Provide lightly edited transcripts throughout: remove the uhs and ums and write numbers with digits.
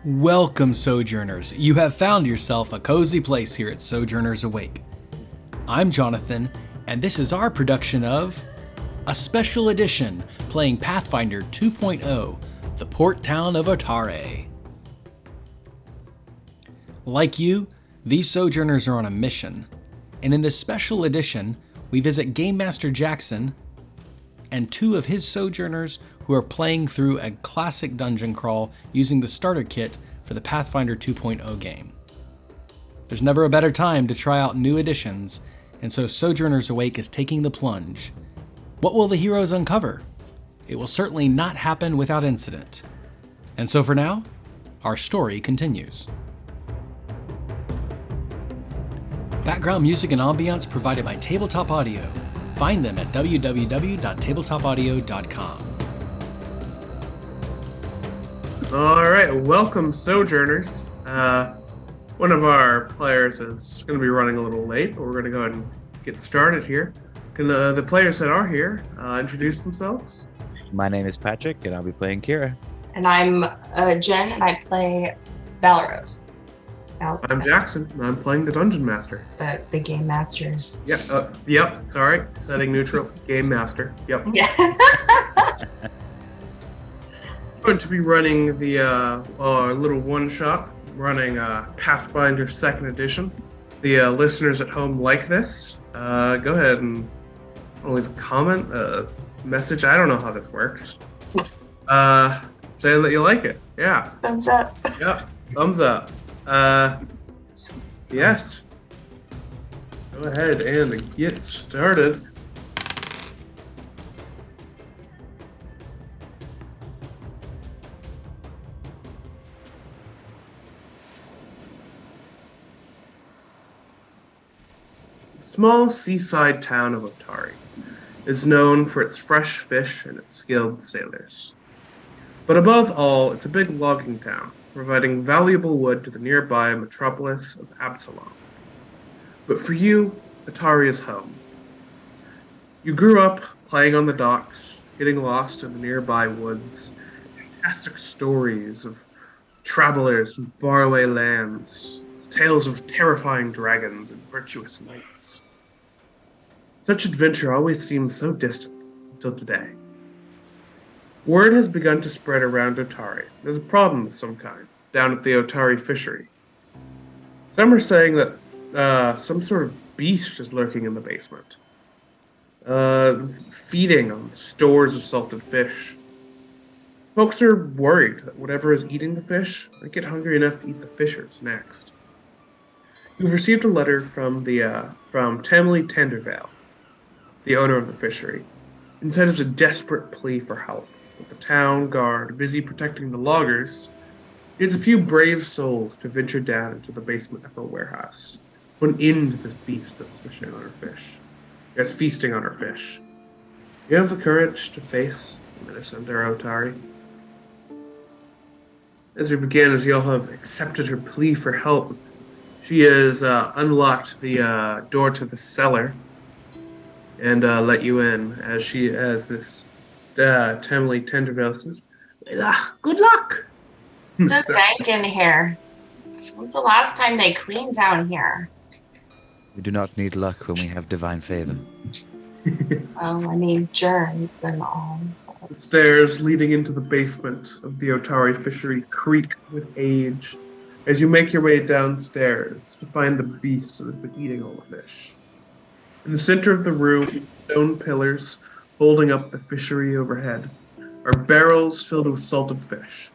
Welcome, Sojourners. You have found yourself a cozy place here at Sojourners Awake. I'm Jonathan, and this is our production of a special edition playing Pathfinder 2.0, the port town of Otari. Like you, these Sojourners are on a mission, and in this special edition, we visit Game Master Jackson and two of his Sojourners who are playing through a classic dungeon crawl using the starter kit for the Pathfinder 2.0 game. There's never a better time to try out new additions, and so Sojourners Awake is taking the plunge. What will the heroes uncover? It will certainly not happen without incident. And so for now, our story continues. Background music and ambience provided by Tabletop Audio. Find them at www.tabletopaudio.com. All right, welcome, Sojourners. One of our players is going to be running a little late, but we're going to go ahead and get started here. Can the players that are here introduce themselves? My name is Patrick, and I'll be playing Kyra. And I'm Jenn, and I play Valeros. I'm Jackson, and I'm playing the Dungeon Master. The Game Master. Yep, sorry. Setting neutral. Game Master. Yep. Yeah. Going to be running the little one-shot, running Pathfinder 2nd Edition. The listeners at home like this. Go ahead and leave a comment, a message. I don't know how this works. Saying that you like it. Yeah. Thumbs up. Yep. Thumbs up. Yes. Go ahead and get started. The small seaside town of Otari is known for its fresh fish and its skilled sailors. But above all, it's a big logging town, providing valuable wood to the nearby metropolis of Absalom. But for you, Otari is home. You grew up playing on the docks, getting lost in the nearby woods, fantastic stories of travelers from faraway lands, tales of terrifying dragons and virtuous knights. Such adventure always seemed so distant until today. Word has begun to spread around Otari. There's a problem of some kind down at the Otari fishery. Some are saying that some sort of beast is lurking in the basement, feeding on stores of salted fish. Folks are worried that whatever is eating the fish might get hungry enough to eat the fishers next. You've received a letter from Tamley Tendervale, the owner of the fishery, and said it's a desperate plea for help. With the town guard busy protecting the loggers, he has a few brave souls to venture down into the basement of her warehouse, put an end to this beast that's fishing on her fish. Yes, feasting on her fish. You have the courage to face the menace under Otari. As we begin, as you all have accepted her plea for help, she has unlocked the door to the cellar and let you in as this Tamley Tendervale says, "Good luck." Good dank in here. When's the last time they cleaned down here? We do not need luck when we have divine favor. Well, I mean, germs and all. The stairs leading into the basement of the Otari fishery creak with age as you make your way downstairs to find the beast that has been eating all the fish. In the center of the room, stone pillars holding up the fishery overhead are barrels filled with salted fish.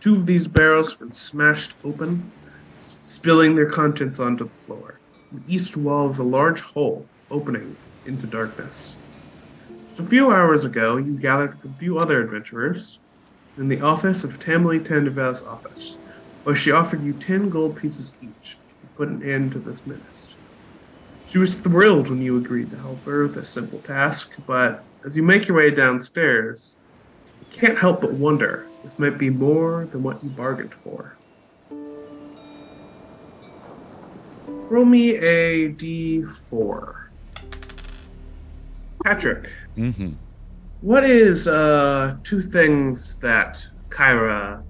Two of these barrels have been smashed open, spilling their contents onto the floor. The east wall is a large hole opening into darkness. Just a few hours ago, you gathered with a few other adventurers in the office of Tamley Tendervale's office, where she offered you 10 gold pieces each to put an end to this menace. She was thrilled when you agreed to help her with this simple task, but as you make your way downstairs, you can't help but wonder this might be more than what you bargained for. Roll me a d4. Patrick, what is two things that Kyra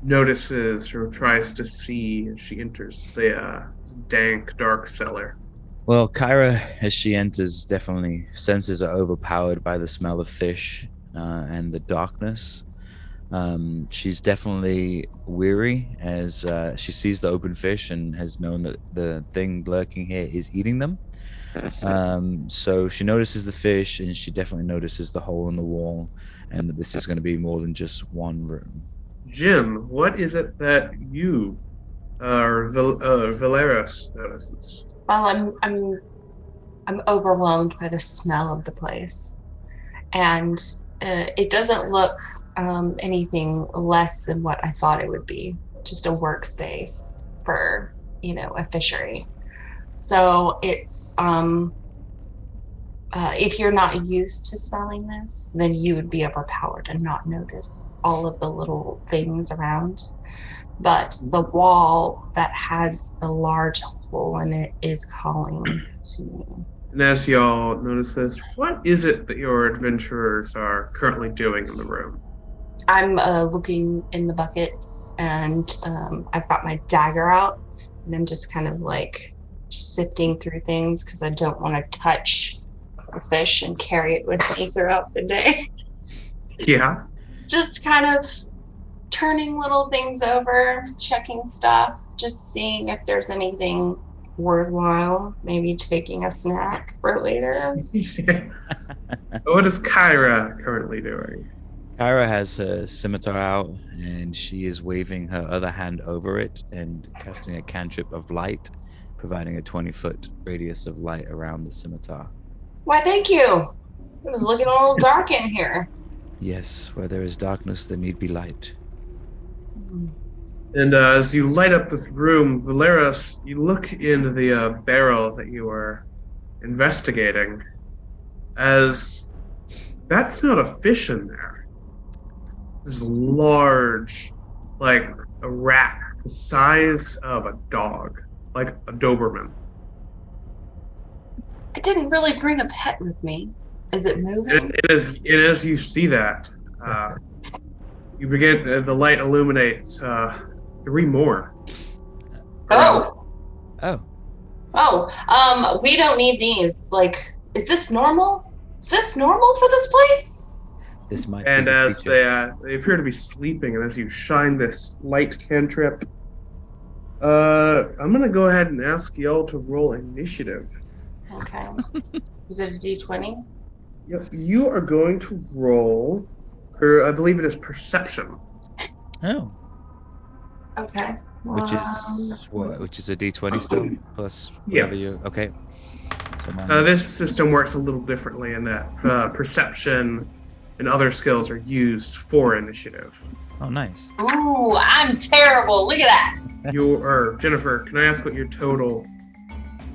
notices or tries to see as she enters the dank, dark cellar? Well, Kyra, as she enters, definitely senses are overpowered by the smell of fish and the darkness. She's definitely weary as she sees the open fish and has known that the thing lurking here is eating them. So she notices the fish and she definitely notices the hole in the wall and that this is going to be more than just one room. Jim, what is it that you or Valeros notices? Well, I'm overwhelmed by the smell of the place, and it doesn't look anything less than what I thought it would be. Just a workspace for a fishery. So it's if you're not used to smelling this, then you would be overpowered and not notice all of the little things around. But the wall that has the large hole in it is calling to me. And as y'all notice this, what is it that your adventurers are currently doing in the room? I'm looking in the buckets, and I've got my dagger out, and I'm just kind of like sifting through things because I don't want to touch the fish and carry it with me throughout the day. Yeah. Just kind of turning little things over, checking stuff, just seeing if there's anything worthwhile, maybe taking a snack for later. What is Kyra currently doing? Kyra has her scimitar out and she is waving her other hand over it and casting a cantrip of light, providing a 20-foot radius of light around the scimitar. Why, thank you. It was looking a little dark in here. Yes, where there is darkness, there need be light. And as you light up this room, Valeros, you look into the barrel that you are investigating, as that's not a fish in there. This large, like a rat, the size of a dog, like a Doberman. I didn't really bring a pet with me. Is it moving? It is. You see that. You begin. The light illuminates 3 more. Oh. Oh. We don't need these. Like, is this normal? Is this normal for this place? This might And be the as creature. they appear to be sleeping, and as you shine this light cantrip, I'm gonna go ahead and ask y'all to roll initiative. Okay. Is it a D20? Yep, you are going to roll, or I believe it is perception. Oh. Okay. Which is what? Which is a D20 still plus whatever Yes. you. Okay. So This system works a little differently in that perception and other skills are used for initiative. Oh, nice. Ooh, I'm terrible. Look at that. Jennifer, can I ask what your total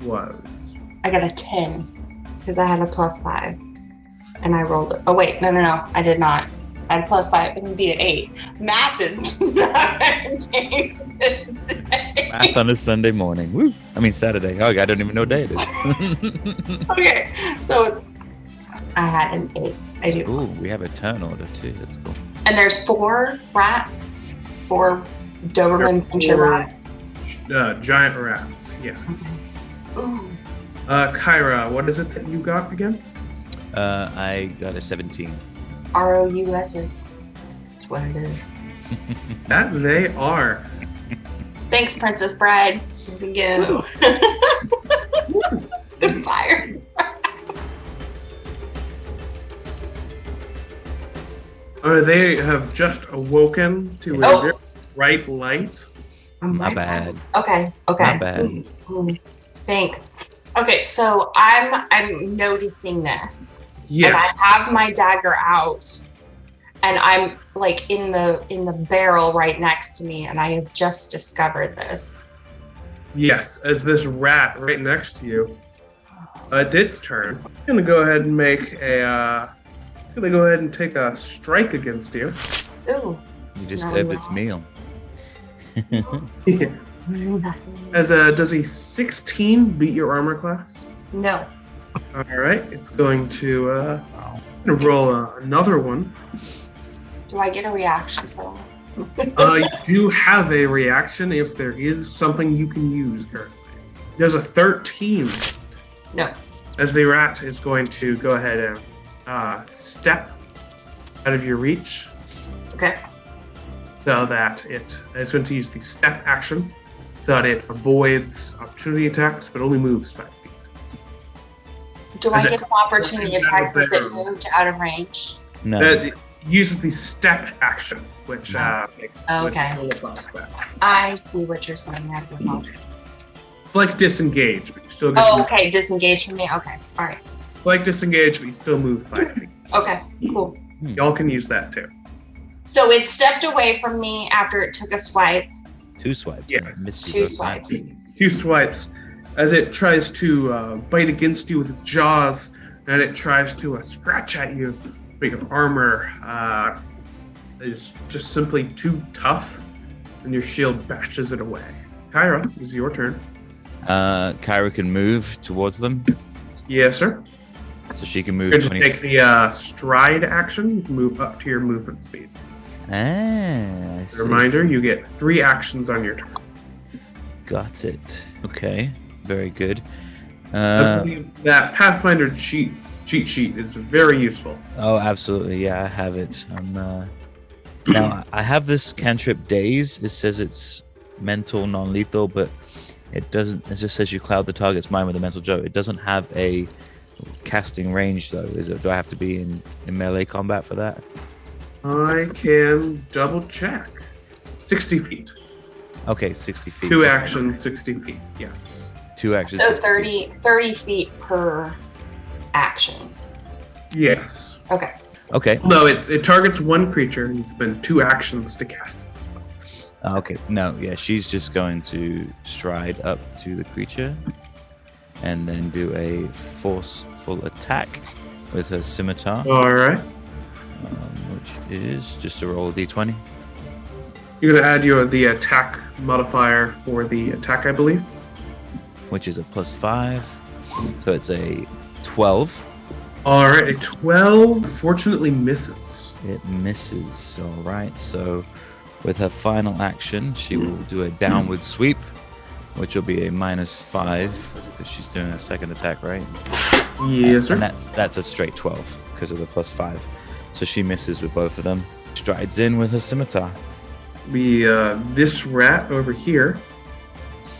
was? I got a 10 because I had a +5 and I rolled it. Oh, wait. No. I did not. I had a +5 and be at 8. Math is not Math on a Sunday morning. Woo! I mean Saturday. Oh, I don't even know what day it is. Okay, so I had an 8. I do. Ooh, we have a turn order too. That's cool. And there's 4 rats, 4 Doberman Pinscher rats. Giant rats, yes. Ooh. Kyra, what is it that you got again? I got a 17. ROUSs. That's what it is. That they are. Thanks, Princess Bride. Here we go. The fire. They have just awoken to a very bright light. My bad. Okay. My bad. Ooh. Thanks. Okay, so I'm noticing this. Yes. And I have my dagger out, and I'm like in the barrel right next to me, and I have just discovered this. Yes, as this rat right next to you. It's its turn. I'm gonna go ahead and take a strike against you. Ooh. You disturbed its meal. Does a 16 beat your armor class? No. All right, it's going to roll another one. Do I get a reaction for You do have a reaction if there is something you can use currently. There's a 13. No. As the rat is going to go ahead and step out of your reach. Okay. So that it is going to use the step action so that it avoids opportunity attacks but only moves 5 feet. Do I get an opportunity attack since it moved out of range? No. It uses the step action, which makes Okay. I see what you're saying. It's like disengage, but you still get okay. Disengage from me. Okay. All right. like disengage, but you still move 5 feet. Okay. Cool. Y'all can use that too. So it stepped away from me after it took a swipe. 2 swipes. Yes. Missed you 2 both swipes. times. 2 swipes as it tries to bite against you with its jaws, and it tries to scratch at you, but your armor is just simply too tough, and your shield bashes it away. Kyra, this is your turn. Kyra can move towards them, Yes, sir. so she can move You're going 20. to take the stride action. You can move up to your movement speed. I As see. a reminder, you get 3 actions on your turn. Got it. Okay, very good. I believe that Pathfinder cheat sheet is very useful. Oh, absolutely. Yeah, I have it. Now, I have this cantrip Daze. It says it's mental, non-lethal, but it doesn't. It just says you cloud the target's mind with a mental jolt. It doesn't have a casting range, though. Is it? Do I have to be in melee combat for that? I can double check. 60 feet. Okay, 60 feet. 2 actions, 60 feet. Yes. 2 actions. So 60 feet. 30 feet per action. Yes. Okay. Okay. No, it targets one creature and you spend 2 actions to cast the spell. Okay. No, yeah, she's just going to stride up to the creature and then do a forceful attack with her scimitar, All right. which is just a roll of d20. You're going to add the attack modifier for the attack, I believe. Which is a +5. So it's a 12. All right. A 12 fortunately misses. It misses. All right. So with her final action, she will do a downward sweep, which will be a -5 because she's doing a second attack, right? Yes, sir. And that's a straight 12 because of the +5. So she misses with both of them. Strides in with her scimitar. This rat over here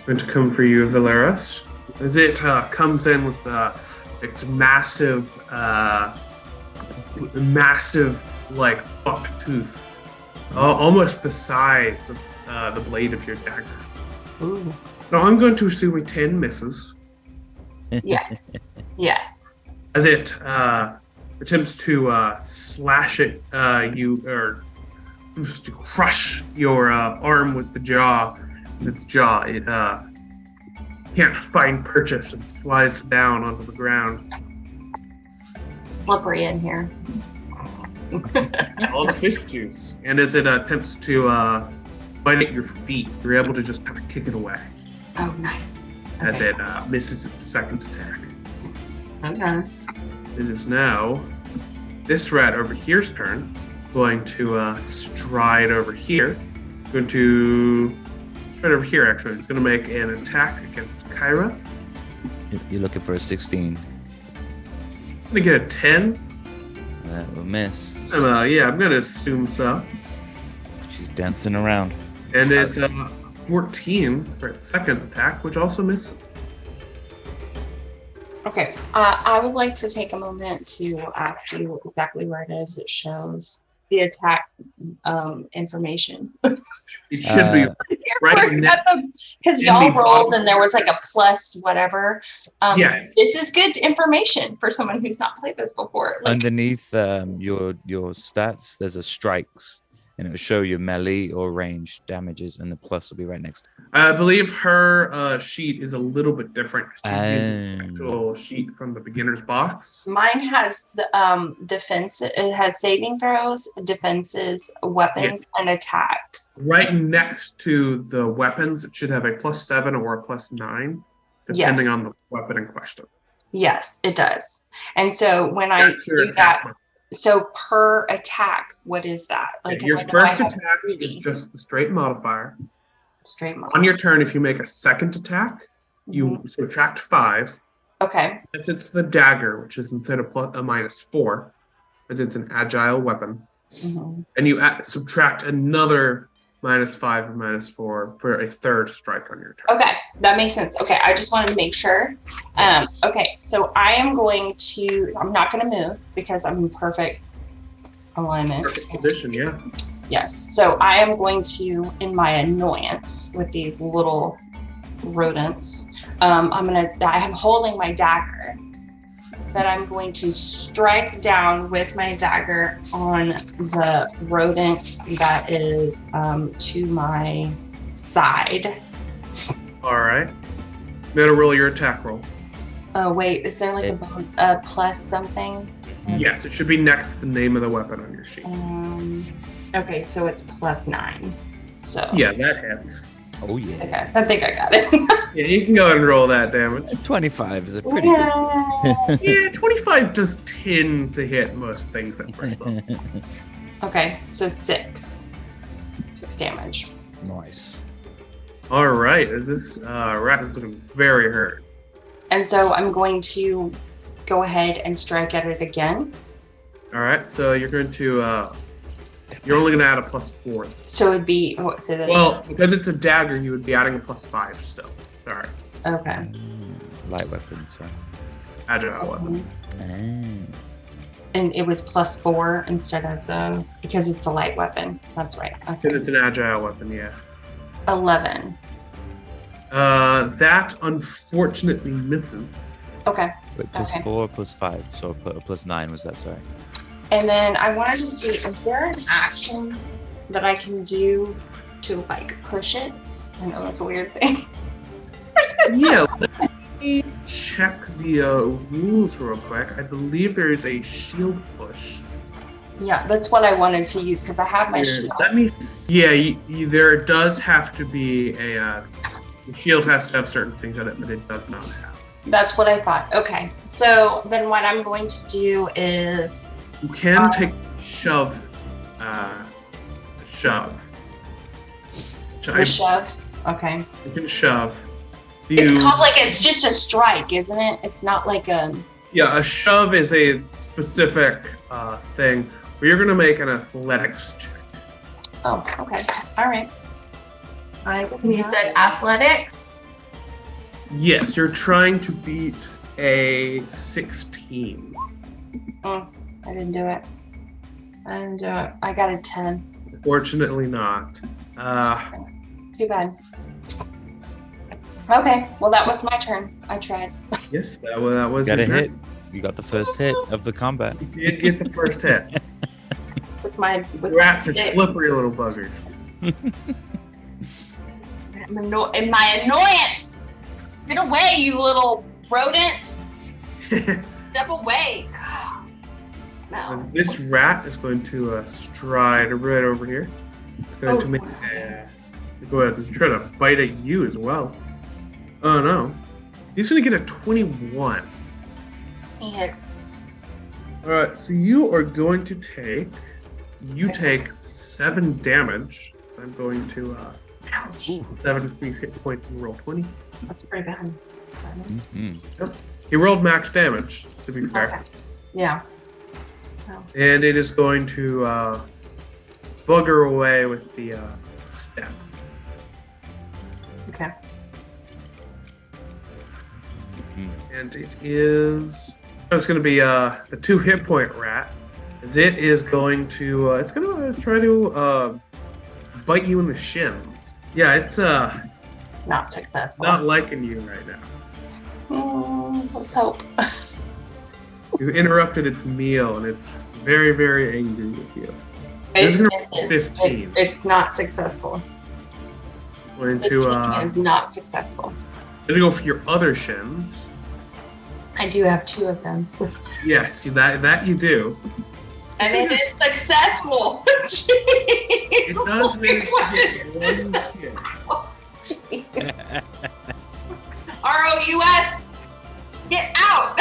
going to come for you, Valeros. As it comes in with its massive, like buck tooth, almost the size of the blade of your dagger. Ooh. Now I'm going to assume a 10 misses Yes. Yes. as it attempts to slash at you or just to crush your arm with the jaw. With its jaw, it can't find purchase and flies down onto the ground. Slippery in here. All the fish juice. And as it attempts to bite at your feet, you're able to just kind of kick it away Oh, nice. as Okay. it misses its second attack. Okay. It is now this rat over here's turn. Going to stride over here. Going to stride over here, actually. It's going to make an attack against Kyra. You're looking for a 16. I'm going to get a 10. That will miss. And, yeah, I'm going to assume so. She's dancing around. And it's 14 for its second attack, which also misses. Okay. I would like to take a moment to ask you exactly where it is. It shows the attack information. It should be right next. Because in y'all the rolled bottom. and there was like a plus whatever. Yes. This is good information for someone who's not played this before. Like, Underneath your stats, there's a strikes, and it will show your melee or range damages, and the plus will be right next. I believe her sheet is a little bit different. She uses the Oh. actual sheet from the beginner's box. mine has the defense. It has saving throws, defenses, weapons, and attacks. Right next to the weapons, it should have a +7 or a +9, depending Yes. on the weapon in question. Yes, it does. And so when I That's your do that, attack. So per attack, what is that? Like Your I know first I have attack three. is just the straight modifier. Straight mod. On your turn, if you make a second attack, you Mhm. subtract 5. Okay. Yes, it's the dagger, which is instead of a -4, as it's an agile weapon. Mhm. And you subtract another -5 and -4 for a third strike on your turn. Okay, that makes sense. Okay, I just wanted to make sure. Yes. Okay, so I am going to. I'm not going to move because I'm in perfect alignment. Perfect position, yeah. Yes. So I am going to, in my annoyance with these little rodents, I am holding my dagger. That I'm going to strike down with my dagger on the rodent that is to my side. All right. Now to roll your attack roll. Oh wait, is there like a plus something? Yes, it should be next to the name of the weapon on your sheet. Okay, so it's +9. So Yeah, that hits. Oh yeah. okay, I think I got it. Yeah, you can go ahead and roll that damage. 25 is a pretty good. Yeah, 25 does tend to hit most things at first level. Okay, so 6 damage. Nice. All right, this rat is looking very hurt. And so I'm going to go ahead and strike at it again. All right, so you're going to you're only going to add a +4. So it'd be what? Say that. Well, because it's a dagger, you would be adding a +5 still. Sorry, Okay. Light weapon, sorry. agile weapon. And it was +4 instead of because it's a light weapon. That's right. Okay. Because it's an agile weapon, yeah. 11. That unfortunately misses. Okay. But +4, +5, so +9 was that, sorry. And then I wanted to see, is there an action that I can do to like push it? I know that's a weird thing. Yeah, let me check the rules real quick. I believe there is a shield push. Yeah, that's what I wanted to use because I have my shield. Let me. Yeah, there does have to be a. The shield has to have certain things on it, but it does not have. That's what I thought. Okay, so then what I'm going to do is You can take shove. Shove. the shove. Okay. You can shove. It's called like it's just a strike, isn't it? It's not like a. Yeah, a shove is a specific thing where you're going to make an athletics check. Oh, okay. All right. You said athletics? Yes, you're trying to beat a 16. I didn't do it. I got a 10. Fortunately not. Too bad. Okay, well that was my turn. I tried. Yes, that was Got your a turn. hit. You got the first hit of the combat. You did get the first hit. With my Rats are stick. slippery little buggers. In my annoyance. Get away, you little rodents. Step away. God. Smell. As this rat is going to stride right over here. It's going to make go ahead and try to bite at you as well. Oh no. He's going to get a 21. He hits. Alright, so you are going to take 7 damage. So I'm going to 7 hit points and roll 20. That's pretty bad. Mm-hmm. He rolled max damage, to be fair. Okay. Yeah. And it is going to bugger away with the step. Okay. And it is. It's going to be a 2 hit point rat, as it is going to. It's going to try to bite you in the shins. Yeah, it's Not successful. not liking you right now. Let's hope. You interrupted its meal, and it's very, very angry with you. It's going to be 15. It's not successful. Going to 15 is not successful. go for your other shins. I do have 2 of them. Yes, that you do. And it is successful. It does manage to get 1 hit. ROUS, get out.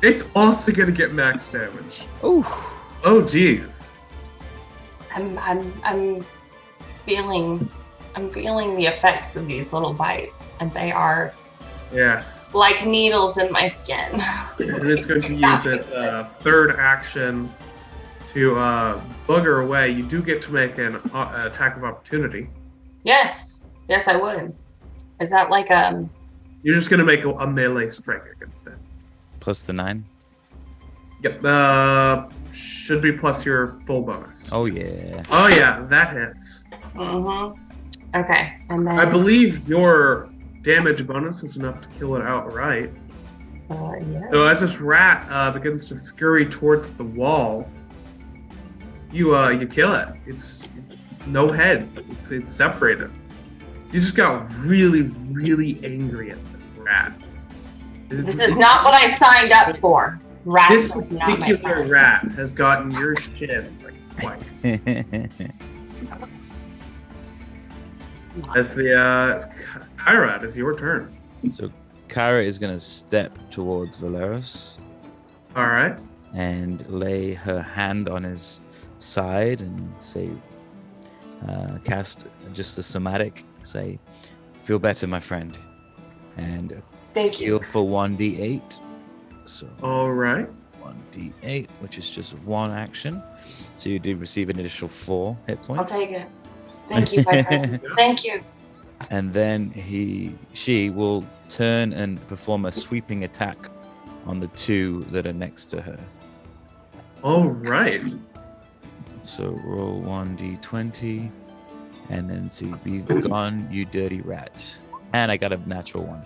It's also gonna get max damage. Ooh. Oh geez. I'm feeling the effects of these little bites, and they are Yes. like needles in my skin. And it's going to use its third action to bugger away. You do get to make an attack of opportunity. Yes, I would. Is that like You're just going to make a melee strike against it. Plus the 9. Yep. Should be plus your full bonus. Oh yeah. Oh yeah, that hits. Okay, and then I believe your damage bonus was enough to kill it outright. yeah. So as this rat begins to scurry towards the wall, you kill it. It's no head. It's separated. You just got really, really angry at this rat. This is not what I signed up for. Rats This are not my particular friend. rat has gotten your shin like twice. As Kyra, it is your turn. So Kyra is going to step towards Valeros All right. and lay her hand on his side and say, cast just a somatic, say, feel better, my friend. And Thank heal you. for 1d8. So All right. 1d8, which is just one action. So you do receive an additional 4 hit points. I'll take it. Thank you, my friend. Thank you. And then she will turn and perform a sweeping attack on the 2 that are next to her. All right. So roll 1d20, and then so be gone, you dirty rat. And I got a natural 1.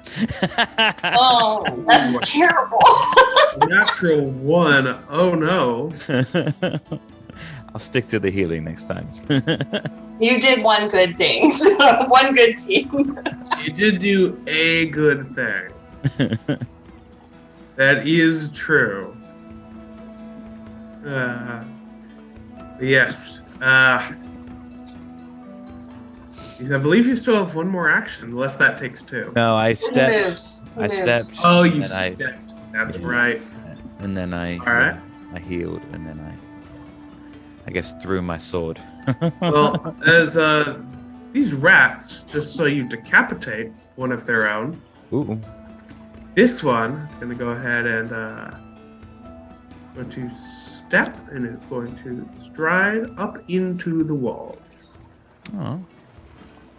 Oh, that's terrible. Natural 1. Oh no. I'll stick to the healing next time. You did one good thing. One good team. You did do a good thing. That is true. Yes. I believe you still have one more action, unless that takes 2. No, I Who stepped. moves? Who I moves? stepped. Oh, you and I- stepped. That's Yeah. right. And then I healed, and then I guess threw my sword. Well, as these rats, just so you decapitate one of their own, Ooh. this one is going to go ahead and going to step and is going to stride up into the walls. Oh.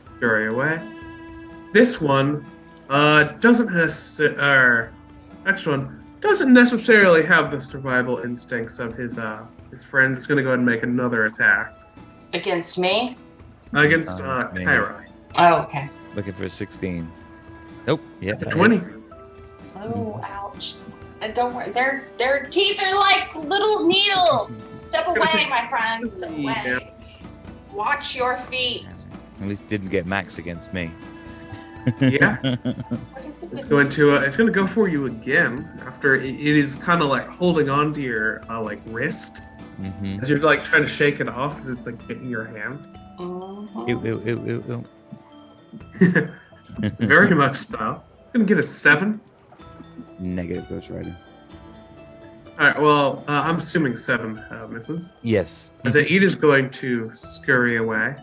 Scurry away. This one doesn't next one doesn't necessarily have the survival instincts of his friend. He's going to go ahead and make another attack Against me? against It's me. Kyra. Oh, okay. Looking for a 16. Nope. Yeah, That's a that 20. hits. Oh, ouch. And don't worry, their teeth are like little needles. Step away, my friend. Step away. Damage. Watch your feet. At least didn't get max against me. Yeah. What is it It's with going to go for you again after it is kind of like holding on to your like wrist Mm-hmm. as you're like trying to shake it off as it's like hitting your hand. Mhm. Ew, ew, ew, ew, ew. Very much so. Gonna get a 7. Negative, Ghost Rider. All right. Well, I'm assuming 7 misses. Yes. As it is going to scurry away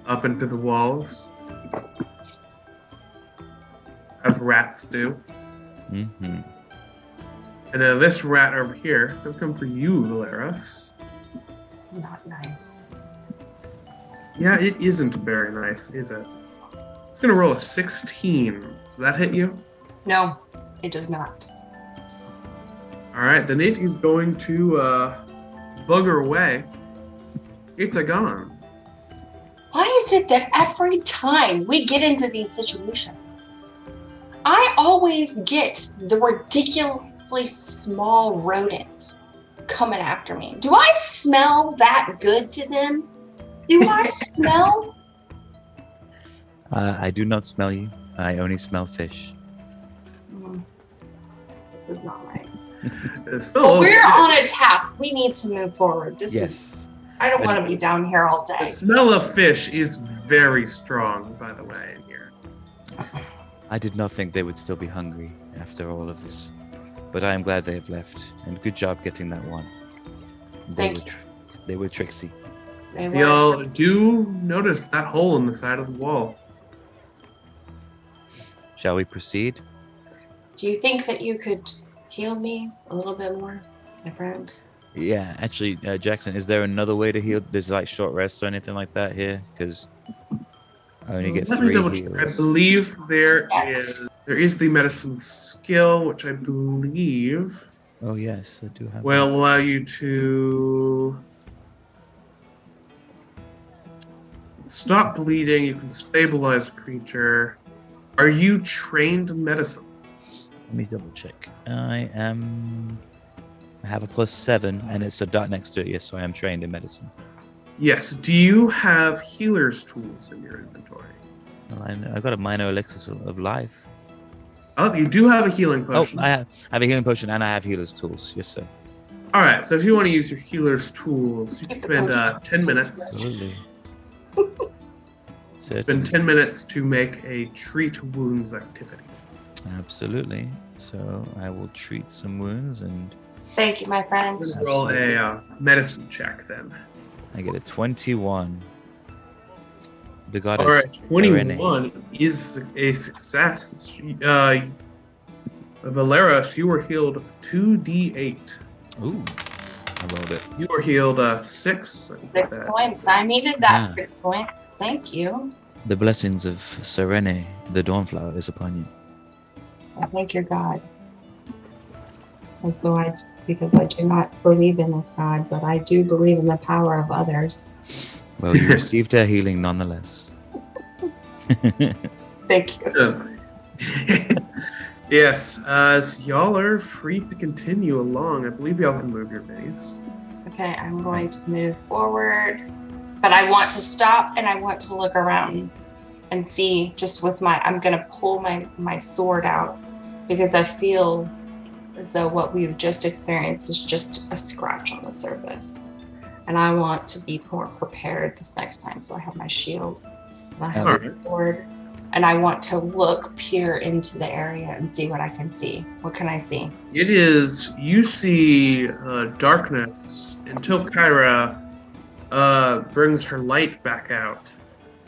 up into the walls, as rats do. Mm-hmm. And this rat over here will come for you, Valeros. Not nice. Yeah, it isn't very nice, is it? It's gonna roll a 16. Does that hit you? No, it does not. All right, then it is going to bugger away. It's a gone. Why is it that every time we get into these situations, I always get the ridiculously small rodent coming after me? Do I smell that good to them? Do I smell? I do not smell you. I only smell fish. This is not right. It's still Well, okay. we're on a task. We need to move forward. This is. Yes. I don't want to be down here all The day. smell of fish is very strong, by the way, in here. I did not think they would still be hungry after all of this. But I am glad they have left, and good job getting that one. Thank you. They were tricksy. They were. Y'all do notice that hole in the side of the wall. Shall we proceed? Do you think that you could heal me a little bit more, my friend? Yeah, actually, Jackson, is there another way to heal? There's like short rests or anything like that here? Because I only get Let me 3 double check. I heals. believe there Yes. is the medicine skill, which I believe Oh yes, I do have. will allow you to stop bleeding. You can stabilize a creature. Are you trained in medicine? Let me double check. I have a +7, and it's a dot next to it. Yes, so I am trained in medicine. Yes. Do you have healer's tools in your inventory? Well, I got a minor elixir of life. Oh, you do have a healing potion. Oh, I have a healing potion, and I have healer's tools. Yes, sir. All right. So if you want to use your healer's tools, you can spend 10 minutes. Absolutely. Spend 10 minutes to make a treat wounds activity. Absolutely. So I will treat some wounds, and Thank you, my friend. Let's roll a medicine check then. I get a 21. The god All right, is 21 is a success. Valeros, you were healed 2d8. Ooh, I rolled it. You were healed 6. 6 points. I needed that Yeah. 6 points. Thank you. The blessings of Serene, the Dawnflower, is upon you. I thank your God. As though because I do not believe in this God, but I do believe in the power of others. Well, you received a healing nonetheless. Thank you. Yes, as y'all are free to continue along. I believe y'all can move your base. Okay, I'm going to move forward, but I want to stop and I want to look around and see just with I'm going to pull my sword out because I feel as though what we've just experienced is just a scratch on the surface. And I want to be more prepared this next time. So I have my shield, and I have my sword, and I want to peer into the area and see what I can see. What can I see? You see darkness until Kyra brings her light back out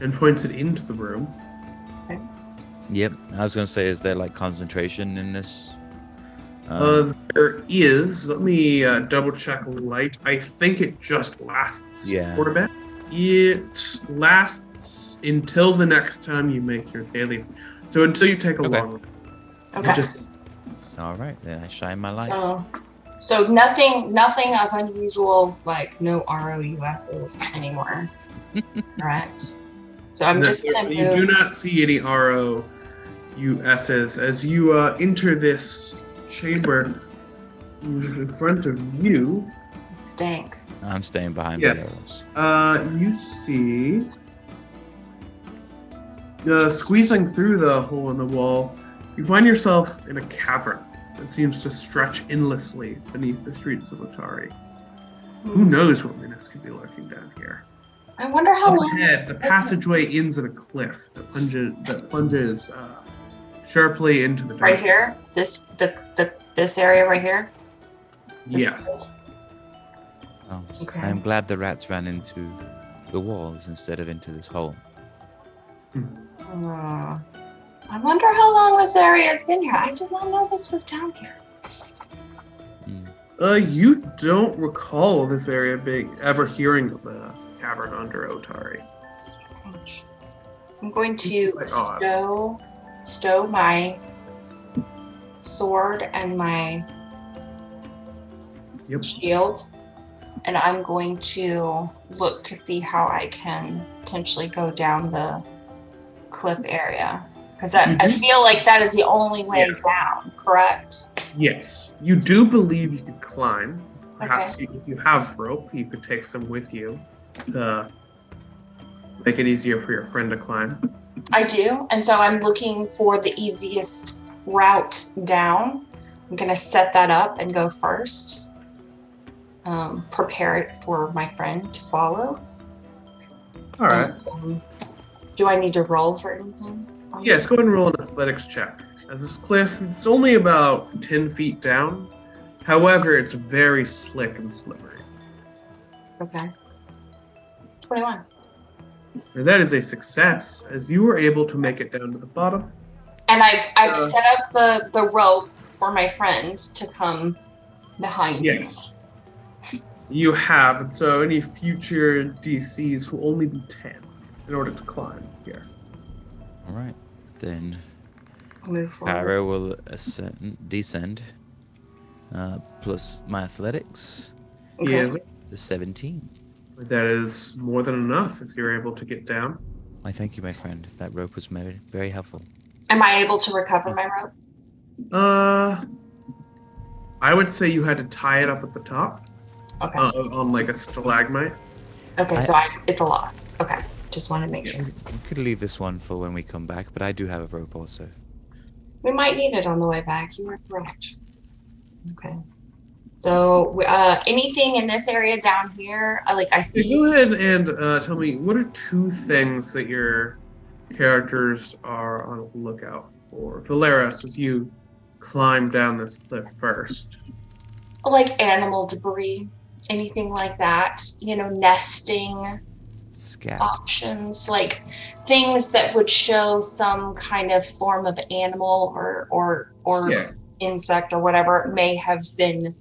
and points it into the room. Okay. Yep, I was going to say, is there like concentration in this? There is. Let me double check light. I think it just lasts for a bit. It lasts until the next time you make your daily. So until you take a long rest. Okay. All right, then I shine my light. So nothing of unusual, like no ROUSs anymore. Correct. So I'm just gonna move. You do not see any ROUSs as you enter this chamber. In front of you. Stank. I'm staying behind Yes. Valeros. You see, squeezing through the hole in the wall, you find yourself in a cavern that seems to stretch endlessly beneath the streets of Otari. Who knows what menace could be lurking down here? I wonder how Up long. ahead, the passageway ends at a cliff that plunges sharply into the dark. Right here, this area right here. Yes. Oh, Okay. I'm glad the rats ran into the walls instead of into this hole. I wonder how long this area has been here. I did not know this was down here. You don't recall this area ever hearing of the cavern under Otari. Strange. I'm going to Quite odd. stow my sword and my shield, and I'm going to look to see how I can potentially go down the cliff area. Because I feel like that is the only way down, correct? Yes. You do believe you could climb. Perhaps if you have rope, you could take some with you to make it easier for your friend to climb. I do, and so I'm looking for the easiest route down. I'm going to set that up and go first. Prepare it for my friend to follow. All right. Do I need to roll for anything? Yes, go ahead and roll an athletics check. as this cliff, it's only about 10 feet down. However, it's very slick and slippery. Okay. 21. And that is a success, as you were able to make it down to the bottom. And I've set up the rope for my friend to come behind me. Yes. You have, and so any future DCs will only be 10 in order to climb here. All right, then Move forward. Kyra will descend, plus my athletics, Okay. Yes. to 17. That is more than enough as you're able to get down. I thank you, my friend. That rope was very helpful. Am I able to recover my rope? I would say you had to tie it up at the top Okay. on like a stalagmite. Okay, so it's a loss. Okay. Just want to make sure. We could leave this one for when we come back, but I do have a rope also. We might need it on the way back. You are correct. Okay. So, anything in this area down here? I So see. go ahead and tell me, what are 2 things that your characters are on the lookout for? Valeros, as you climb down this cliff first. Like animal debris, anything like that. Nesting Scat. options, like things that would show some kind of form of animal or Yeah. insect or whatever may have been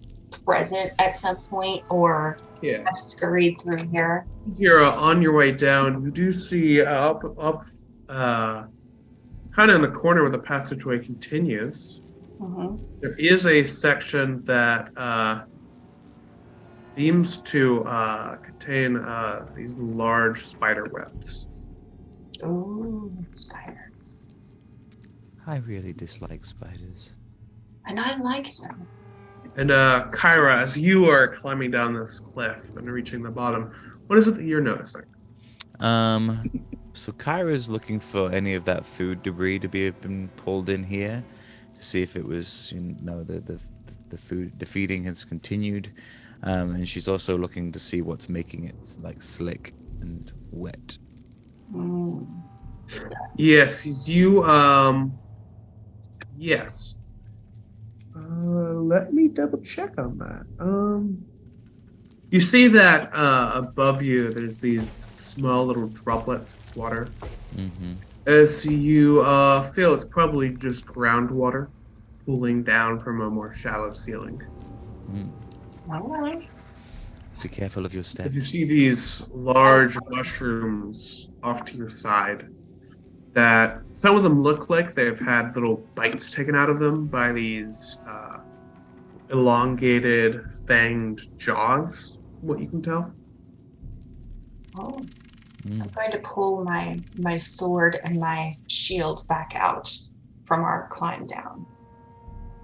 present at some point or Yeah. have scurried through here. You're on your way down. You do see up, kind of in the corner where the passageway continues. Mm-hmm. There is a section that seems to contain these large spider webs. Ooh, spiders. I really dislike spiders. And I like them. And Kyra, as you are climbing down this cliff and reaching the bottom, what is it that you're noticing? So Kyra's looking for any of that food debris to be been pulled in here, to see if it was, the feeding has continued, and she's also looking to see what's making it like slick and wet. Mm. Yes, you, yes. Let me double check on that. You see that above you, there's these small little droplets of water. Mm-hmm. As you feel it's probably just groundwater pooling down from a more shallow ceiling. All right. Be careful of your As steps. you see these large mushrooms off to your side, that some of them look like they've had little bites taken out of them by these elongated, fanged jaws, what you can tell. Oh. Mm. I'm going to pull my sword and my shield back out from our climb down.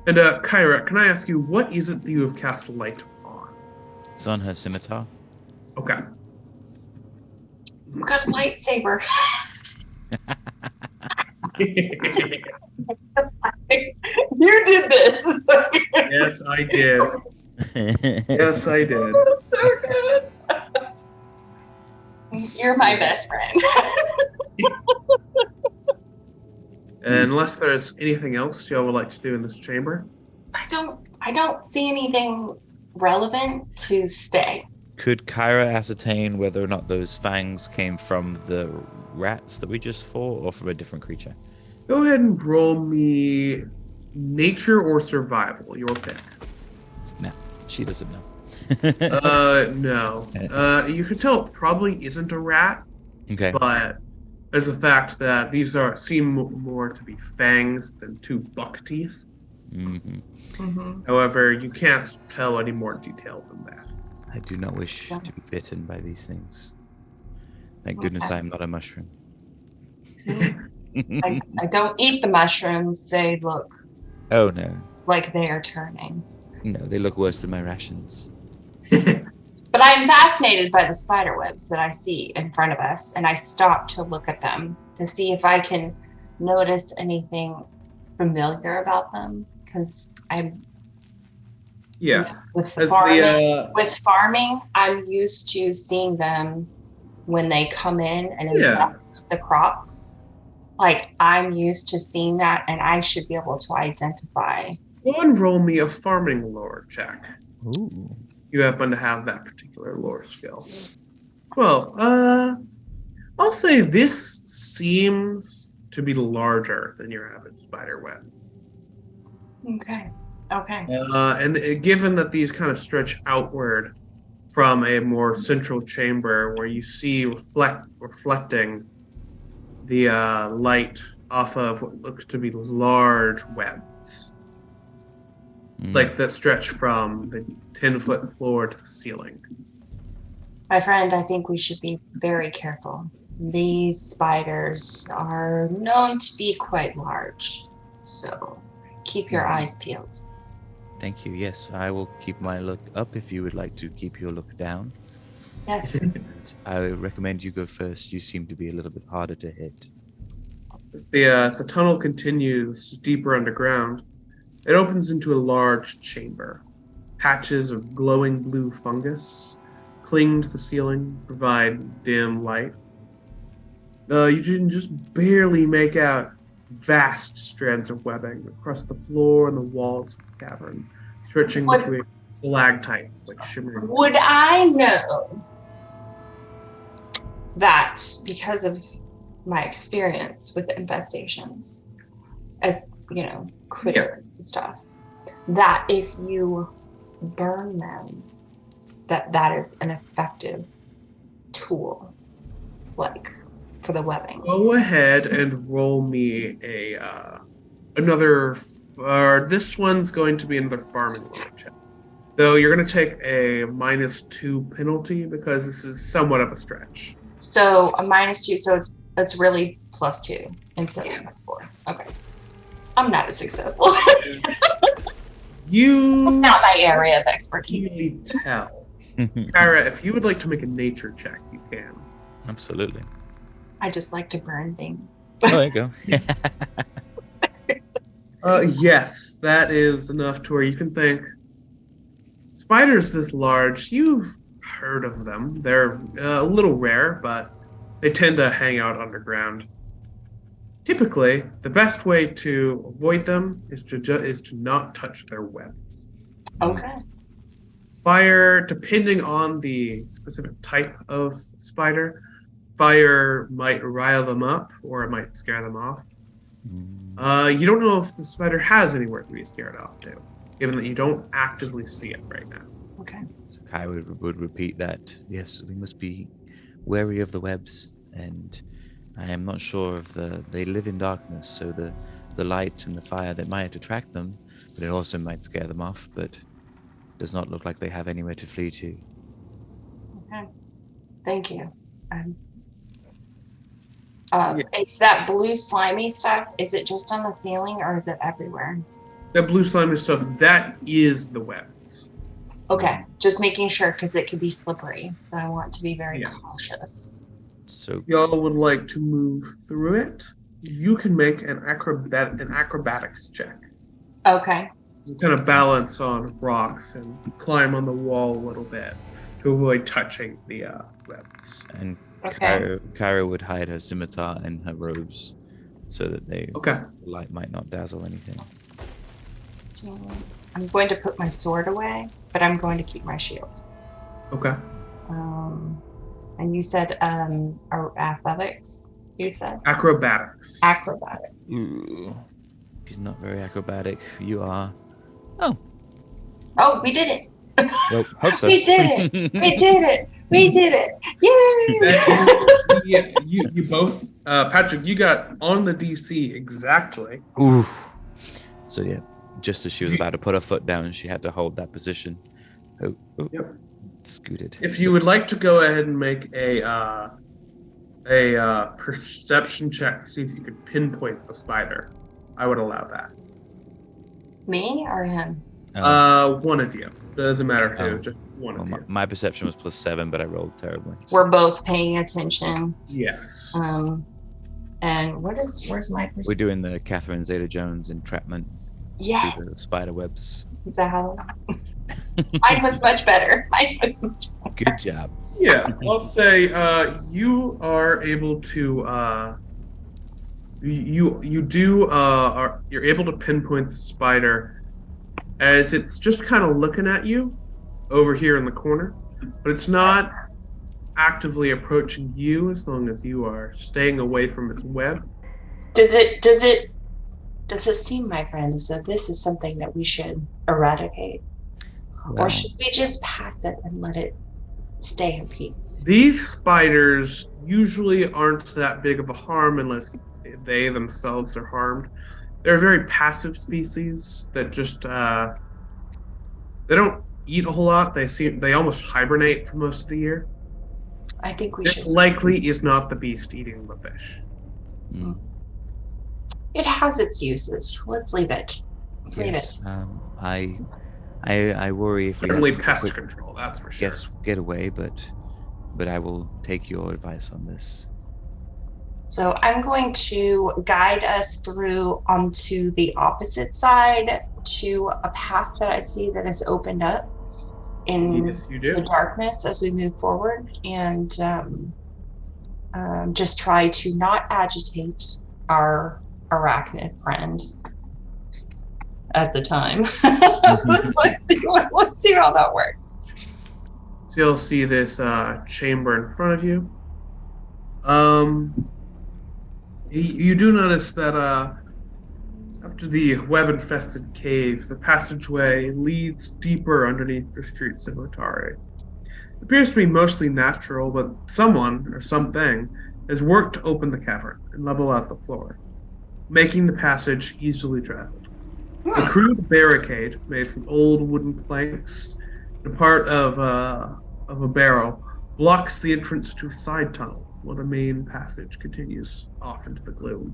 And Kyra, can I ask you, what is it that you have cast light on? It's on her scimitar. Okay. I've got a lightsaber. You did this. Yes, I did. Yes, I did. So good. You're my best friend. And unless there's anything else y'all would like to do in this chamber? I don't see anything relevant to stay. Could Kyra ascertain whether or not those fangs came from the rats that we just fought or from a different creature? Go ahead and roll me nature or survival, your pick. No, she doesn't know. No. You can tell it probably isn't a rat, Okay. but there's the fact that these seem more to be fangs than 2 buck teeth. Mm-hmm. Mm-hmm. However, you can't tell any more detail than that. I do not wish to be bitten by these things. Thank goodness I am not a mushroom. I don't eat the mushrooms. They look Oh no. like they are turning. No, they look worse than my rations. But I'm fascinated by the spider webs that I see in front of us, and I stop to look at them to see if I can notice anything familiar about them. Because I'm Yeah. with As farming. With farming, I'm used to seeing them when they come in and Yeah. infest the crops. Like, I'm used to seeing that, and I should be able to identify. Go and roll me a farming lore check. Ooh. You happen to have that particular lore skill. Well, I'll say this seems to be larger than your average spider web. Okay. And given that these kind of stretch outward from a more central chamber where you see reflecting the light off of what looks to be large webs, like that stretch from the 10-foot floor to the ceiling. My friend, I think we should be very careful. These spiders are known to be quite large, so keep your eyes peeled. Thank you. Yes, I will keep my look up if you would like to keep your look down. Yes. I recommend you go first. You seem to be a little bit harder to hit. As the tunnel continues deeper underground, it opens into a large chamber. Patches of glowing blue fungus cling to the ceiling, provide dim light. You can just barely make out vast strands of webbing across the floor and the walls of the cavern, stretching between stalactites like shimmering. Would I know that because of my experience with the infestations, as you know, critter and stuff, that if you burn them, that is an effective tool, like for the webbing? Go ahead and roll me another. This one's going to be another farming check. Though you're going to take a -2 penalty because this is somewhat of a stretch. So a -2, so it's really +2 instead of +4. Okay. I'm not as successful. Not my area of expertise. Really tell. Kyra, if you would like to make a nature check, you can. Absolutely. I just like to burn things. Oh, there you go. Yes, that is enough to where you can think. Spiders this large, you've heard of them. They're a little rare, but they tend to hang out underground. Typically, the best way to avoid them is to not touch their webs. Okay. Fire, depending on the specific type of spider, fire might rile them up or it might scare them off. You don't know if the spider has anywhere to be scared off to, given that you don't actively see it right now. Okay. So Kai would repeat that. Yes, we must be wary of the webs, and I am not sure if they live in darkness, so the light and the fire that might attract them, but it also might scare them off, but does not look like they have anywhere to flee to. Okay. Thank you. It's that blue slimy stuff. Is it just on the ceiling or is it everywhere? That blue slimy stuff, that is the webs. Okay. Just making sure because it can be slippery. So I want to be very cautious. So Y'all would like to move through it. You can make an acrobatics check. Okay. You kind of balance on rocks and climb on the wall a little bit to avoid touching the webs. And Okay. Kyra would hide her scimitar and her robes so that the light might not dazzle anything. I'm going to put my sword away, but I'm going to keep my shield. Okay. And you said athletics? You said? Acrobatics. Acrobatics. Ooh. She's not very acrobatic. You are. Oh, we did it. Well, hope so. We did it. We did it. We did it. Yay! Yeah, you both, Patrick, you got on the DC exactly. Ooh. So yeah, just as she was about to put her foot down, she had to hold that position. Oh. Yep. Scooted. If you would like to go ahead and make a perception check, see if you could pinpoint the spider, I would allow that. Me or him? One of you. Doesn't matter who, just one of you. My perception was +7, but I rolled terribly. So. We're both paying attention. Yes. And where's my perception? We're doing the Catherine Zeta-Jones entrapment Yes. through the spider webs. Is that how? Mine was much better. Good job. Yeah, I'll say you are able to You're able to pinpoint the spider as it's just kind of looking at you over here in the corner, but it's not actively approaching you as long as you are staying away from its web. Does it seem, my friends, that this is something that we should eradicate? Well, Or should we just pass it and let it stay in peace? These spiders usually aren't that big of a harm unless they themselves are harmed. They're a very passive species that just they don't eat a whole lot. They almost hibernate for most of the year. I think we This should. likely is not the beast eating the fish. It has its uses. Let's leave it. Let's leave it. I worry if Certainly we have pest quick control, that's for sure. get away, but I will take your advice on this. So I'm going to guide us through onto the opposite side to a path that I see that has opened up in Yes, you do. the darkness as we move forward, and just try to not agitate our arachnid friend at the time. let's see how that works. So you'll see this chamber in front of you. You do notice that after the web-infested caves, the passageway leads deeper underneath the streets of Otari. It appears to be mostly natural, but someone or something has worked to open the cavern and level out the floor, making the passage easily traveled. A crude barricade made from old wooden planks and part of a barrel blocks the entrance to a side tunnel while the main passage continues off into the gloom.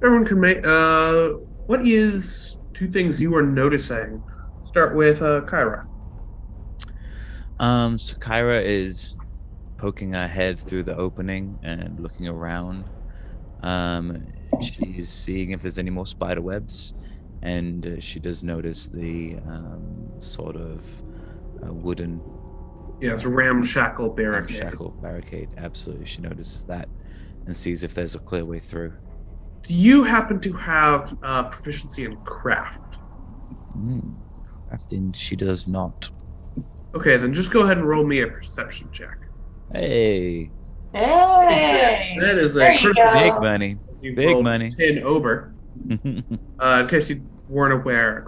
Everyone can make. What is two things you are noticing? Start with Kyra. So Kyra is poking her head through the opening and looking around. She's seeing if there's any more spider webs, and she does notice the sort of wooden Yeah, it's a ramshackle barricade. barricade. Absolutely, she notices that and sees if there's a clear way through. Do you happen to have proficiency in craft? Crafting, she does not. Okay, then just go ahead and roll me a perception check. Hey, Hey, That is there a you critical go. big money. You Big rolled money. 10 over. In case you weren't aware,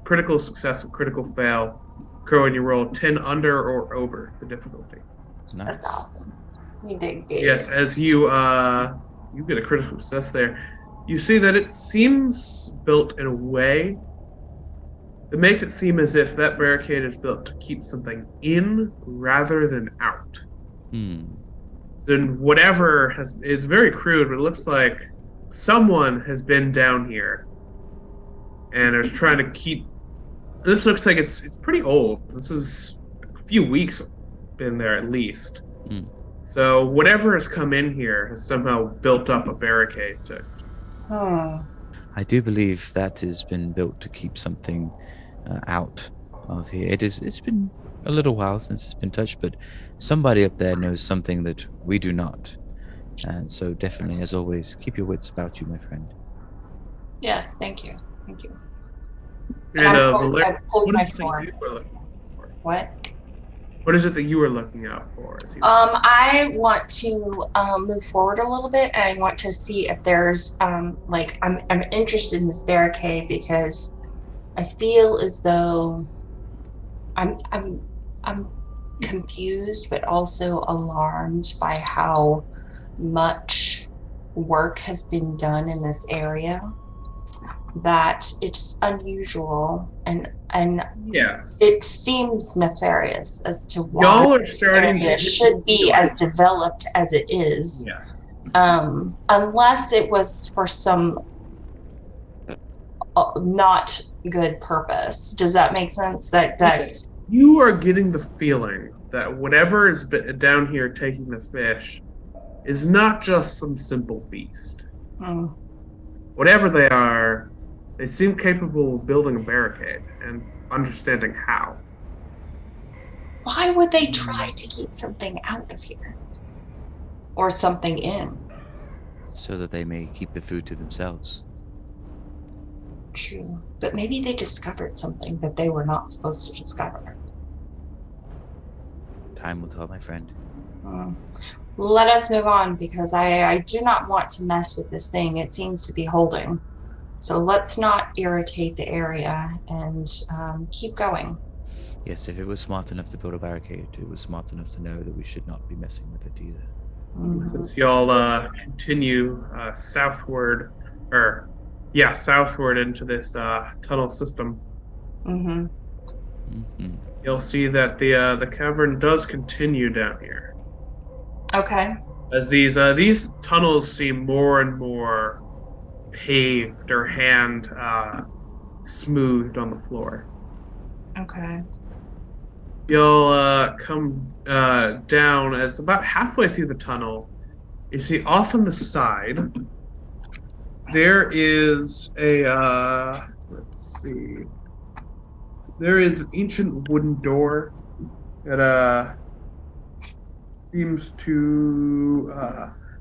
critical success and critical fail occur when you roll 10 under or over the difficulty. Nice. That's awesome. You did good. Yes, as you get a critical success there, you see that it seems built in a way that makes it seem as if that barricade is built to keep something in rather than out. So whatever is very crude, but it looks like someone has been down here and is trying to keep. This looks like it's pretty old. This is a few weeks been there at least. So whatever has come in here has somehow built up a barricade to. I do believe that has been built to keep something out of here. It's been a little while since it's been touched, but somebody up there knows something that we do not. And so definitely, as always, keep your wits about you, my friend. Yes, thank you. Thank you. And I Valeros, pulled my what is it that sword. you were looking for? What? What is it that you were looking out for? I want to move forward a little bit, and I want to see if there's I'm interested in this barricade because I feel as though I'm confused, but also alarmed by how much work has been done in this area. That it's unusual and Yes. it seems nefarious as to why Y'all are starting it should be as developed as it is. Yeah. Unless it was for some not good purpose. Does that make sense? That You are getting the feeling that whatever is down here taking the fish is not just some simple beast. Whatever they are, they seem capable of building a barricade and understanding how. Why would they try to keep something out of here? Or something in? so that they may keep the food to themselves. True. But maybe they discovered something that they were not supposed to discover. Time will tell, my friend. Let us move on, because I do not want to mess with this thing. It seems to be holding. So let's not irritate the area and keep going. Yes, if it was smart enough to build a barricade, it was smart enough to know that we should not be messing with it either. As y'all continue southward into this tunnel system, you'll see that the cavern does continue down here. Okay. As these tunnels seem more and more paved or hand smoothed on the floor. Okay. You'll come down as about halfway through the tunnel. You see off on the side, there is a, there is an ancient wooden door that seems to,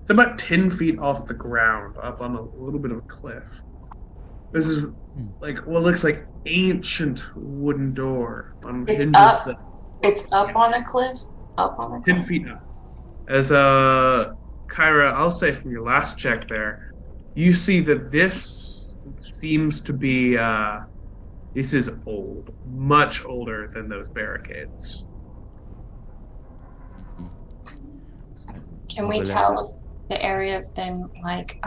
it's about 10 feet off the ground, up on a little bit of a cliff. This is like what looks like ancient wooden door on hinges. It's up on a cliff? Up on a cliff? 10 feet up. As Kyra, I'll say from your last check there, you see that this seems to be, this is old. Much older than those barricades. Can we tell if the area's been, like,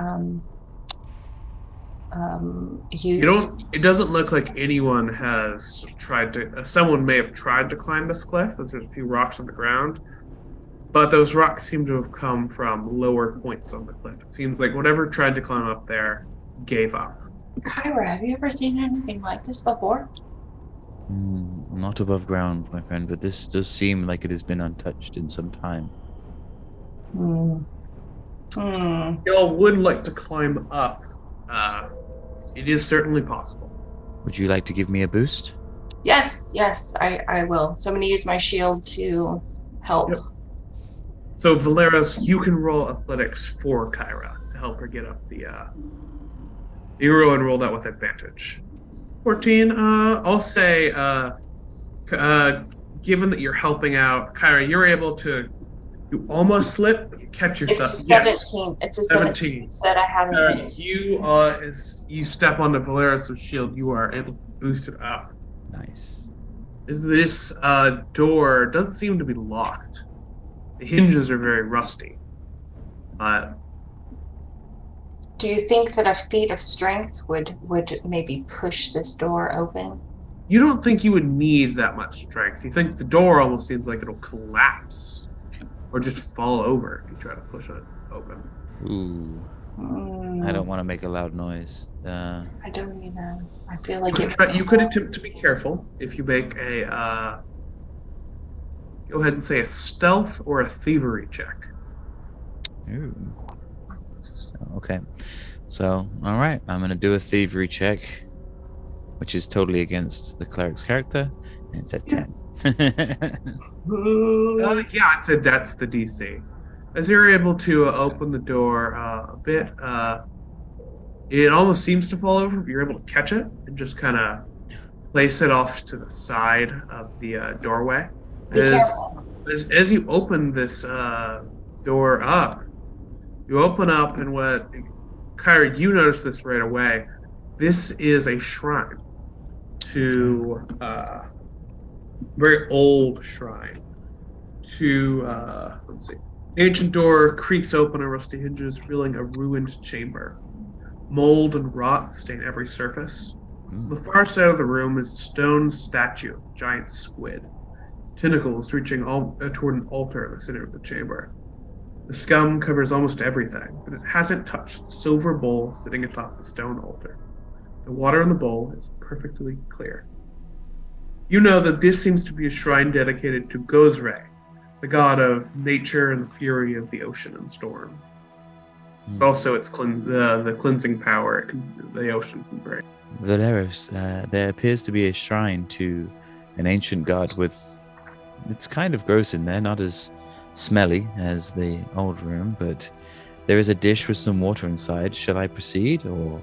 used? It doesn't look like anyone has tried to, someone may have tried to climb this cliff. There's a few rocks on the ground. But those rocks seem to have come from lower points on the cliff. It seems like whatever tried to climb up there gave up. Kyra, have you ever seen anything like this before? Not above ground, my friend, but this does seem like it has been untouched in some time. Y'all would like to climb up. It is certainly possible. Would you like to give me a boost? Yes, I will. So I'm going to use my shield to help. Yep. So, Valeros, you can roll athletics for Kyra to help her get up the, you roll that with advantage. 14, I'll say, given that you're helping out, Kyra, you're able to, you almost slip, but you catch yourself. It's 17. It's a 17. Said I haven't. You step onto Valeros' shield, you are able to boost it up. Nice. This door doesn't seem to be locked. The hinges are very rusty. Do you think that a feat of strength would maybe push this door open? You don't think you would need that much strength. You think the door almost seems like it'll collapse or just fall over if you try to push it open. Ooh. I don't want to make a loud noise. I don't either. I feel like you could attempt to be careful if you make a go ahead and say a stealth or a thievery check. Ooh. Okay. So, all right. I'm going to do a thievery check, which is totally against the cleric's character, and it's at 10. Yeah, that's the DC. As you're able to open the door a bit, it almost seems to fall over, but you're able to catch it and just kind of place it off to the side of the doorway. As you open this door up, you open up, and what, Kyra, you notice this right away. This is a shrine to very old shrine to let's see. The ancient door creaks open on rusty hinges, revealing a ruined chamber. Mold and rot stain every surface. On the far side of the room is a stone statue, a giant squid. Its tentacles reaching toward an altar in the center of the chamber. The scum covers almost everything, but it hasn't touched the silver bowl sitting atop the stone altar. The water in the bowl is perfectly clear. You know that this seems to be a shrine dedicated to Gozre, the god of nature and the fury of the ocean and storm. But also its the cleansing power the ocean can bring. Valeros, there appears to be a shrine to an ancient god with... It's kind of gross in there, not as smelly as the old room, but There is a dish with some water inside. Shall I proceed, or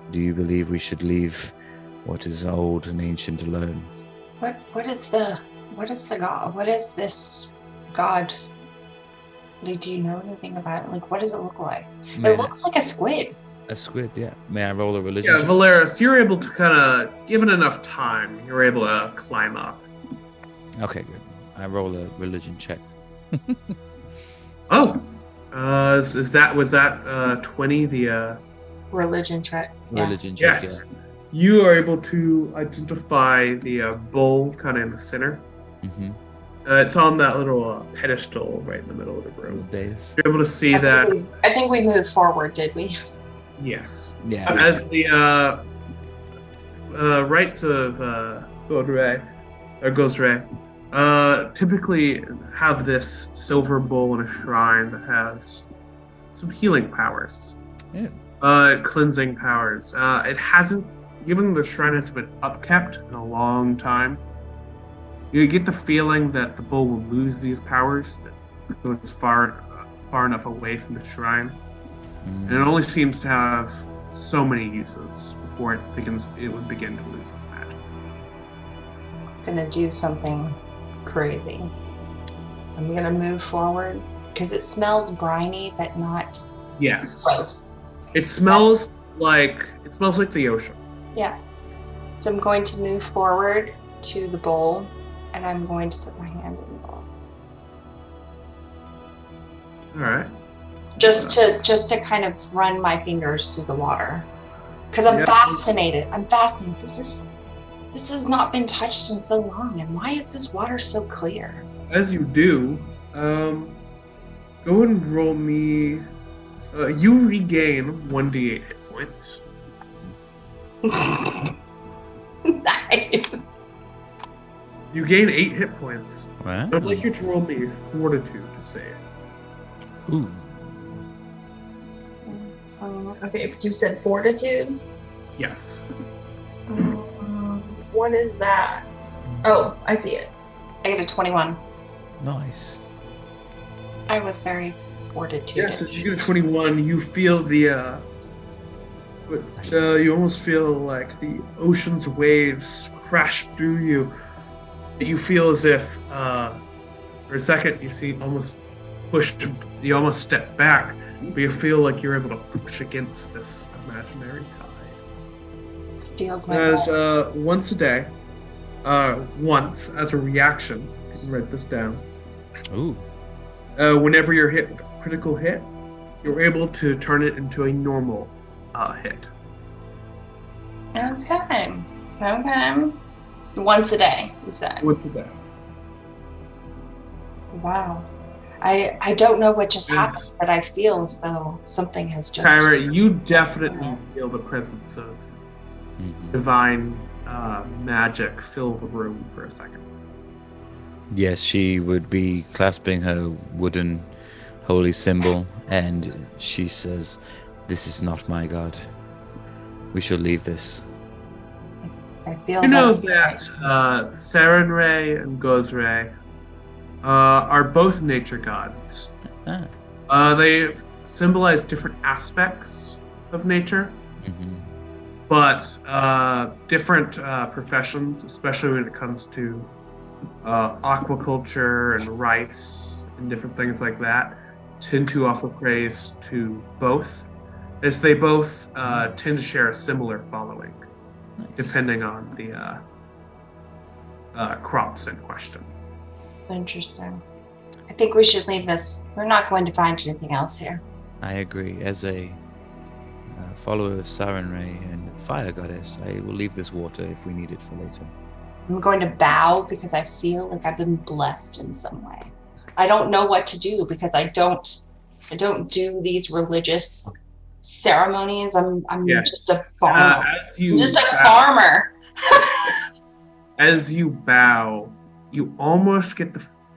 do you believe we should leave what is old and ancient alone? What is the god? What is this god? Like, do you know anything about it? Like, what does it look like? It looks like a squid. A squid, yeah. May I roll a religion Yeah, check? Valeros, you're able to kind of, given enough time, you're able to climb up. Okay, good. I roll a religion check. Oh, was that 20? The Religion check. Yeah. Religion check, yes, you are able to identify the bull kind of in the center. yeah. Mm-hmm. It's on that little pedestal right in the middle of the room. Dais. You're able to see that. I think we moved forward, did we? Yes. Yeah. As the rites of Gozre typically have this silver bowl in a shrine that has some healing powers, cleansing powers. It hasn't, given the shrine has been upkept in a long time, you get the feeling that the bowl will lose these powers if it goes far enough away from the shrine. And it only seems to have so many uses before it would begin to lose its magic. I'm gonna do something crazy. I'm gonna move forward because it smells briny, but not Yes. gross. It smells like the ocean. Yes. So I'm going to move forward to the bowl, and I'm going to put my hand in the bowl. All right. Just to kind of run my fingers through the water, because I'm fascinated. This has not been touched in so long, and why is this water so clear? As you do, go and roll me. You regain 1d8 hit points. Nice. You gain 8 hit points. Wow. I'd like you to roll me fortitude to save. Ooh. Okay, if you said fortitude, Yes. what is that? Oh, I see it. I get a 21. Nice. I was very fortitude. Yes, as you get a 21, you feel the you almost feel like the ocean's waves crash through you. You feel as if for a second you almost step back, but you feel like you're able to push against this imaginary tide. Steals my As breath. once a day, once as a reaction, you can write this down. Ooh. Whenever you're hit with a critical hit, you're able to turn it into a normal hit. Okay. Once a day, you said. Once a day. Wow. I don't know what just Yes. happened, but I feel as though something has just... Kyra, you definitely feel the presence of Mhm. divine magic fill the room for a second. Yes, she would be clasping her wooden holy symbol, and she says, "This is not my god. We shall leave this." I feel You know that- that Sarenrae and Gozre are both nature gods. Ah. They symbolize different aspects of nature, Mhm. but different professions, especially when it comes to aquaculture and rice and different things like that, tend to offer praise to both, as they both tend to share a similar following, Nice. depending on the crops in question. Interesting. I think we should leave this. We're not going to find anything else here. I agree. As a follower of Sarenrae and fire goddess, I will leave this water if we need it for later. I'm going to bow because I feel like I've been blessed in some way. I don't know what to do because I don't do these religious ceremonies. I'm Yes. just a farmer. As you I'm just a bow- farmer. As you bow, you almost get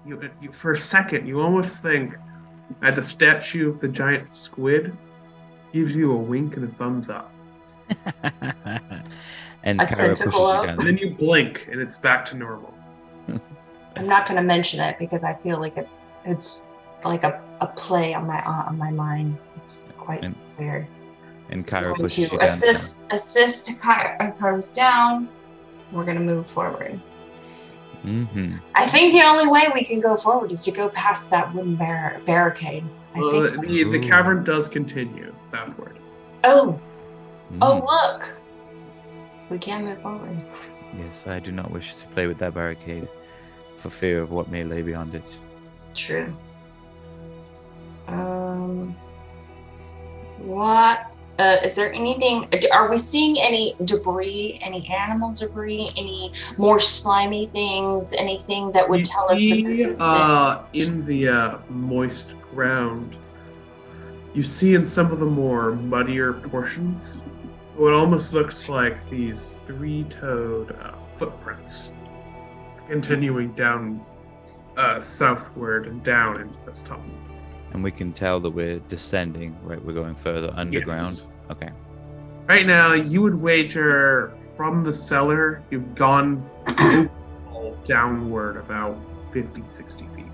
you for a second. You almost think that the statue of the giant squid gives you a wink and a thumbs up, And A Kyra pushes tentacle you up? down. and then you blink and it's back to normal. I'm not going to mention it because I feel like it's like a play on my mind. It's quite weird. And Kyra Going pushes to you down. assist Kyra's down. We're gonna move forward. Mm-hmm. I think the only way we can go forward is to go past that wooden barricade. Well, the cavern does continue southward. Oh, look! We can move forward. Yes, I do not wish to play with that barricade for fear of what may lay beyond it. True. What? Is there anything? Are we seeing any debris? Any animal debris? Any more slimy things? Anything that would tell us that this is in the moist ground, you see in some of the more muddier portions what almost looks like these three-toed footprints continuing down southward and down into this tunnel. And we can tell that we're descending, right? We're going further underground. Yes. Okay. Right now, you would wager from the cellar, you've gone downward about 50, 60 feet.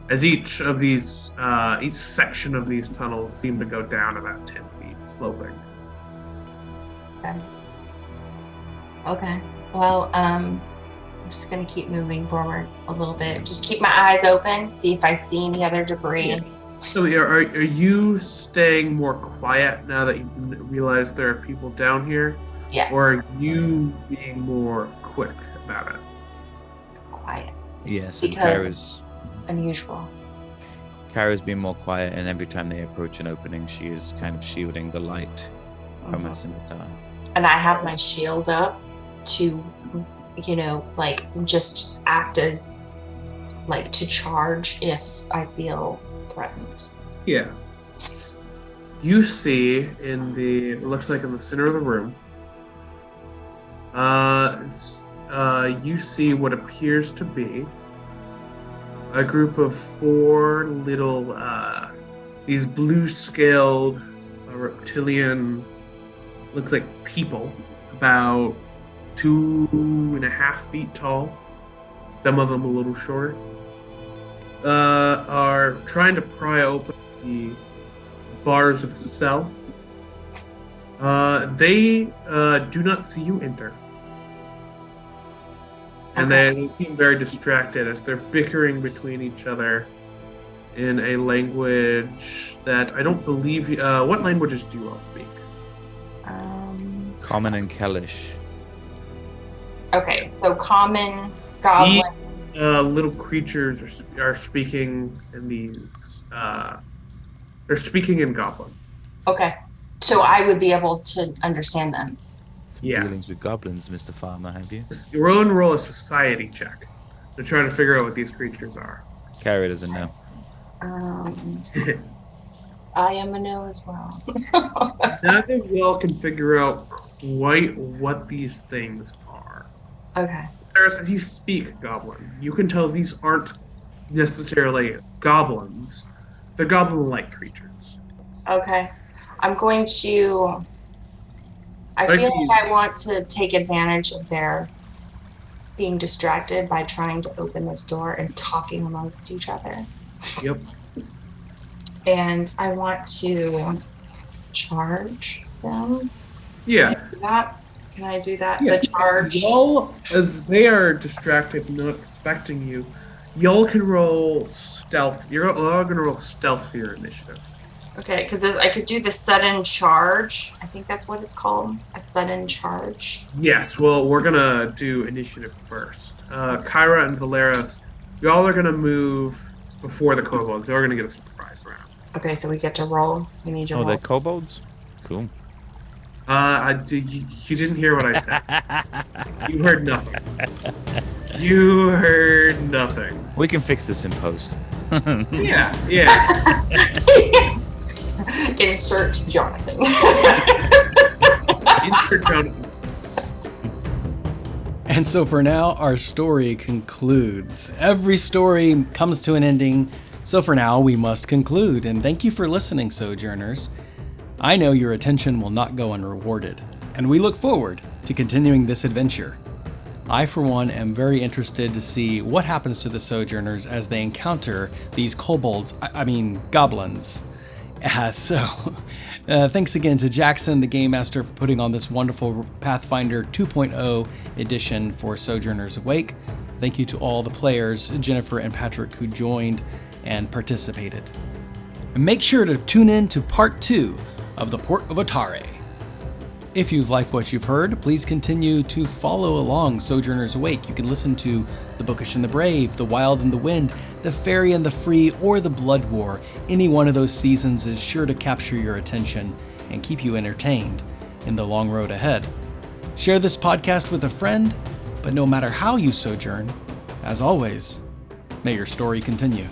As each section of these tunnels seem to go down about 10 feet, sloping. Okay. Well, I'm just gonna keep moving forward a little bit. Just keep my eyes open, see if I see any other debris. Yeah. So are you staying more quiet now that you realize there are people down here? Yes. Or are you being more quick about it? Quiet. Yes, and Because unusual. Kyra's been more quiet, and every time they approach an opening, she is kind of shielding the light from her scimitar. And I have my shield up to, like just act as, like, to charge if I feel threatened. Yeah. You see it looks like in the center of the room, you see what appears to be a group of 4 little, these blue-scaled reptilian, look like people, about 2.5 feet tall, some of them a little shorter, are trying to pry open the bars of a cell. They do not see you enter. And they seem very distracted as they're bickering between each other in a language that I don't believe... what languages do you all speak? Common and Kellish. Okay, so common, goblin. Little creatures are speaking in these... they're speaking in Goblin. Okay, so I would be able to understand them. Some dealings with goblins, Mr. Farmer, have you? Roll a society check to try to figure out what these creatures are. Kyra doesn't know. I am a no as well. Neither of y'all can figure out quite what these things are. Okay. Whereas as you speak Goblin, you can tell these aren't necessarily goblins. They're goblin-like creatures. Okay. I'm going to... I feel like I want to take advantage of their being distracted by trying to open this door and talking amongst each other. Yep. And I want to charge them. Yeah. Can I do that? Yeah. The charge. Y'all, as they are distracted, not expecting you, y'all can roll stealth. You're all going to roll stealth for your initiative. Okay, because I could do the sudden charge. I think that's what it's called. A sudden charge. Yes, well, we're going to do initiative first. Kyra and Valeros, y'all are going to move before the kobolds. Y'all are going to get a surprise round. Okay, so we get to roll. We need to roll. Oh, they're kobolds? Cool. You didn't hear what I said. You heard nothing. You heard nothing. We can fix this in post. Yeah. Insert Jonathan. Insert Jonathan. And so for now, our story concludes. Every story comes to an ending, so for now we must conclude. And thank you for listening, Sojourners. I know your attention will not go unrewarded, and we look forward to continuing this adventure. I, for one, am very interested to see what happens to the Sojourners as they encounter these kobolds, goblins. Thanks again to Jackson, the Game Master, for putting on this wonderful Pathfinder 2.0 edition for Sojourners Awake. Thank you to all the players, Jennifer and Patrick, who joined and participated. And make sure to tune in to part 2 of the Port of Otari. If you've liked what you've heard, please continue to follow along Sojourners Awake. You can listen to The Bookish and the Brave, The Wild and the Wind, The Fairy and the Free, or The Blood War. Any one of those seasons is sure to capture your attention and keep you entertained in the long road ahead. Share this podcast with a friend, but no matter how you sojourn, as always, may your story continue.